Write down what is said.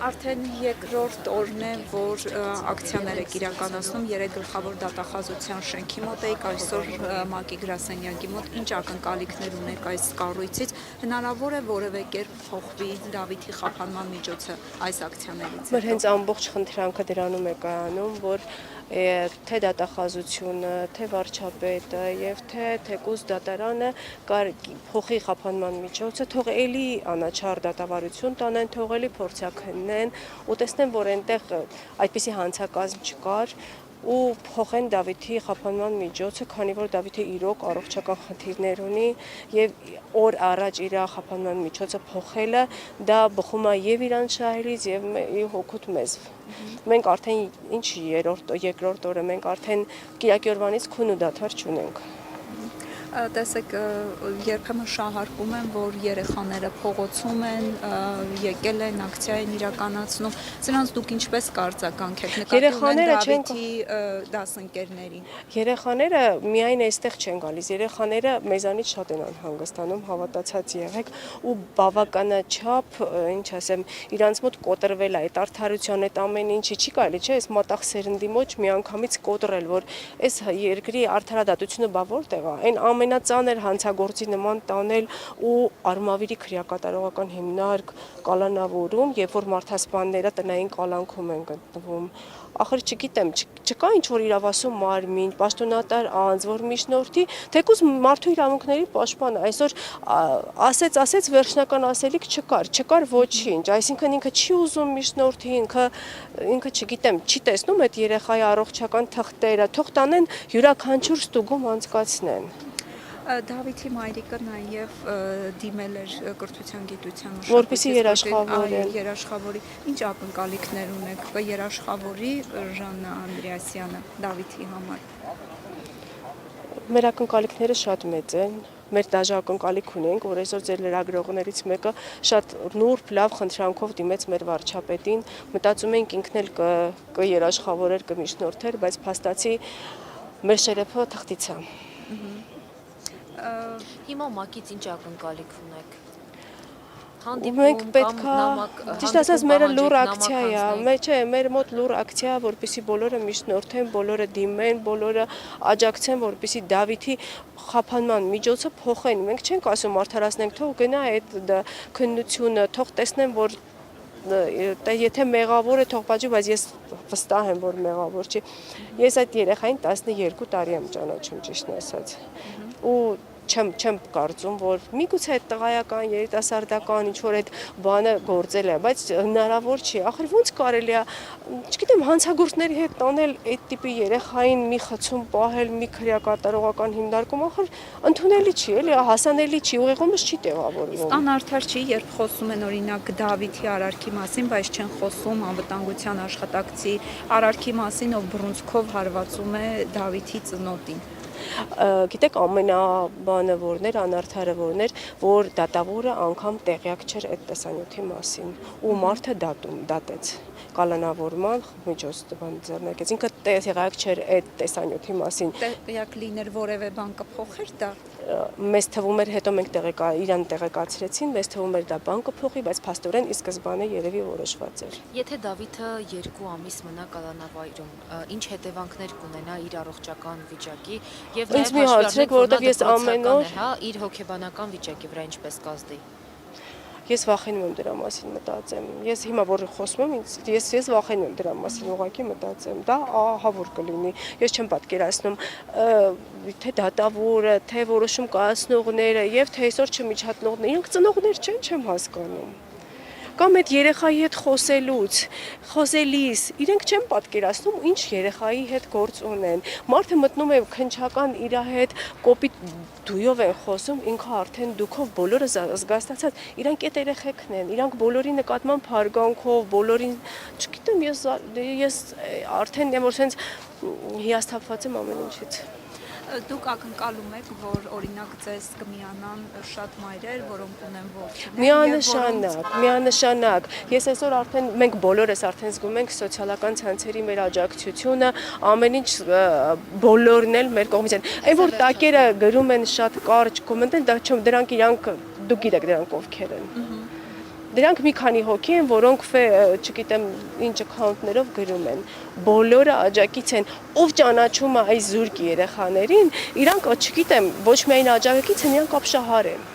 Արդեն երկրորդ օրն է, որ ակցիաներ եք իրականացնում 3 գլխավոր դատախազության շենքի մոտ եք, այսօր ՄԱԿ-ի գրասենյակի մոտ, ինչ ակնկալիքներ ունեք այս կառույցից, հնարավոր է որևէ կերպ փոխվի Դավիթի խափանման միջոցը այս ակցիաներից։ Մեր հենց ամբողջ խնդրանքը դրանում է կայանում, որ թե դատախազությունը, թե վարչապետը եւ թե թեկուզ դատարանը փոխի խափանման միջոցը, թող էլի անաչառ դատավարություն տանեն, թող էլի փորձաքննեն ու տեսնեն, որ այնտեղ այդպիսի հանցակազմ չկար ու փոխեն Դավիթի խափանման միջոցը, քանի որ Դավիթը իրոք առողջական խնդիրներ ունի եւ օր առաջ իր խափանման միջոցը փոխելը դա բխում է եւ իրանց շահերից եւ հոգուտ մեզ։ Մենք արդեն ինչ երկրորդ օրը մենք արդեն կիրակի օրվանից քուն ու դադար չունենք։ Տեսեք, երբեմն շահարկում են, որ երեխաները փողոցում են, եկել են, ակցիա են իրականացնում, սրանց դուք ինչպես կարծականք եք, նկատի ունեն Դավիթի դասընկերներին։ Երեխաները միայն այստեղ չեն գալիս, երեխաները մեզանից շատ են անհանգստանում, հավատացած եղեք ու բավականաչափ, ինչ ասեմ, իրանց մոտ կոտրվել է այդ արդարության, այդ ամեն ինչի չի կարելի, չէ, այս մատաղ սերնդի մոտ միանգամից կոտրել, որ այս երկրի արդարադատությունը բա որտեղ է, այն ամենածանր հանցագործի նման տանել ու Արմավիրի քրեակատարողական հիմնարկ կալանավորում, երբ որ մարդասպանները տնային կալանքում են գտնվում։ Ախր չգիտեմ, չկա ինչ որ իրավասու մարմին, պաշտոնատար անձ, որ միջնորդի, թեկուզ մարդու իրավունքների պաշտպանը, այսօր ասեց վերջնական ասելիք չկար ոչինչ, այսինքն ինքը չի ուզում միջնորդի, ինքը չգիտեմ, չի տեսնում այդ երեխայի առողջական թղթերը, թող տանեն յուրաքանչյուր ստուգում անցկացնեն։ Դավիթի մայրիկը նաև դիմել էր կրթության գիտության որպեսզի երաշխավորի, ինչ ակնկալիքներ ունեք, կերաշխավորի Ժաննա Անդրեասյանը Դավիթի համար։ Մեր ակնկալիքները շատ մեծ են, մեր դաժե ակնկալիք ունենք, որ այսօր ձեր լրագրողներից մեկը շատ նուրբ, լավ խնդրանքով դիմեց մեր վարչապետին, մտածում ենք ինքն էլ կերաշխավորեր, կմիջնորդեր, բայց փաստացի մեր շերեփը թղթից է։ Հիմա ՄԱԿ-ից ինչ ակնկալիք ունեք։ Մենք պետք է, ճիշտ ասած, մեր լուր ակցիա է, չէ, մեր մոտ լուր ակցիա, որպեսզի բոլորը միջնորդեն, բոլորը դիմեն, բոլորը աջակցեն, որպեսզի Դավիթի խափանման միջոցը փոխեն։ Մենք չենք ասում արդարացնենք, թող գնա այդ քննությունը, թող տեսնեն, որ եթե մեղավոր է թող պատժի, բայց ես վստահ եմ, որ մեղավոր չի։ Ես այդ երեխային 12 տարի եմ ճանաչում, ճիշտն ասած։ Ու չեմ կարծում, որ միգուցե այդ տղայական, երիտասարդական ինչ-որ այդ բանը գործել է, բայց հնարավոր չի, ախր ոնց կարելի է, չգիտեմ, հանցագործների հետ տանել այդ տիպի երեխային մի խցում պահել, մի քրեակատարողական հիմնարկում, ախր ընդունելի չի, էլի, հասանելի չի, ուղեղումս չի տեղավորվում։ Իսկ անարդար չի, երբ խոսում են օրինակ Դավիթի արարքի մասին, բայց չեն խոսում անվտանգության աշխատակցի արարքի մասին, ով բռունցքով հարվածում է Դավիթի ծնոտին։ Գիտեք, ամենաբանը որն էր, անարդարը որն էր, որ դատավորը անգամ տեղյակ չէր այդ տեսանյութի մասին ու մարդը դատեց կալանավորման միջոց ձեռնարկեց, ինքը տեղյակ չէր այդ տեսանյութի մասին։ Տեղյակ լիներ որևէ բան կփոխեր դա։ Մեզ թվում էր, հետո մենք իրան տեղեկացրեցին, մեզ թվում էր դա բան կփոխի, բայց փաստորեն ի սկզբանե երևի որոշված էր։ Եթե Դավիթը 2 ամիս մնա կալանավայրում, ինչ հետևանքներ կունենա իր առողջական վիճակի եւ Ինձ մի հարցրեք, որովհետեւ ես ամեն օր իր հոգեբանական վիճակի վրա ինչպես կազդի։ Ես վախենում եմ դրա մասին մտածեմ։ Ես հիմա որ խոսում եմ, ես վախենում եմ դրա մասին, ուղղակի մտածեմ։ Դա ահա որ կլինի։ Ես չեմ պատկերացնում, թե դատավորը, թե որոշում կայացնողները եւ թե այսօր չմիջատնողները, իրենք ծնողներ չեմ հասկանում։ Կամ այդ երեխայի հետ խոսելիս, իրենք չեն պատկերացնում, ինչ երեխայի հետ գործ ունեն։ Մարդը մտնում է քնչական իր հետ կոպիտ դույով են խոսում, ինքը արդեն դուքով բոլորը զգաստացած, իրանք այդ երեխեքն են, իրանք բոլորի նկատմամբ հարգանքով, բոլորին, չգիտեմ, ես արդեն որ sense հիասթափված եմ ամեն ինչից։ Դուք ակնկալում եք, որ օրինակ ձեզ կմիանան շատ մայրեր, որոնք ունեն ողջունել։ Միանշանակ։ Ես այսօր արդեն մենք բոլորս արդեն զգում ենք սոցիալական ցանցերի մեր աջակցությունը, ամեն ինչ բոլորն էլ մեր կողմից են։ Այն որ տակերը գրում են շատ կարճ կոմենտ են, դրանք իրանք դուք գիտեք դրանք ովքեր են։ Դրանք մի քանի հոգի են, որոնք չգիտեմ ինչ account-ներով գրում են։ Բոլորը աջակից են, ով ճանաչում է այս զուրկ երեխաներին, իրանք, չգիտեմ, ոչ միայն աջակից են, իրանք ապշահար են։